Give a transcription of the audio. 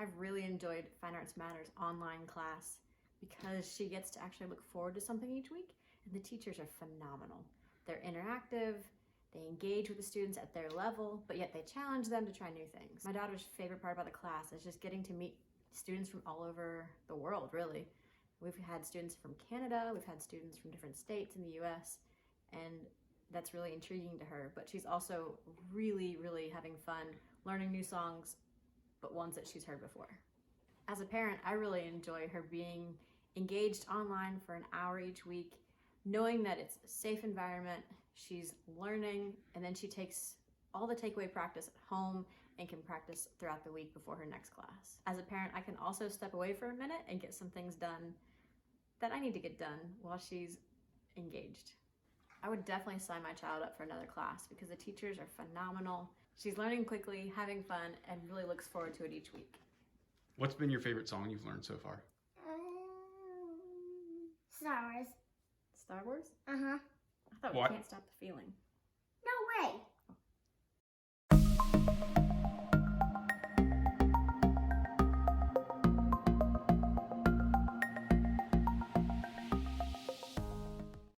I've really enjoyed Fine Arts Matter's online class because she gets to actually look forward to something each week, and the teachers are phenomenal. They're interactive, they engage with the students at their level, but yet they challenge them to try new things. My daughter's favorite part about the class is just getting to meet students from all over the world, really. We've had students from Canada, we've had students from different states in the US, and that's really intriguing to her. But she's also really, really having fun learning new songs, but ones that she's heard before. As a parent, I really enjoy her being engaged online for an hour each week, knowing that it's a safe environment, she's learning, and then she takes all the takeaway practice at home and can practice throughout the week before her next class. As a parent, I can also step away for a minute and get some things done that I need to get done while she's engaged. I would definitely sign my child up for another class because the teachers are phenomenal. She's learning quickly, having fun, and really looks forward to it each week. What's been your favorite song you've learned so far? Star Wars. Star Wars? Uh-huh. I thought What? We Can't Stop the Feeling.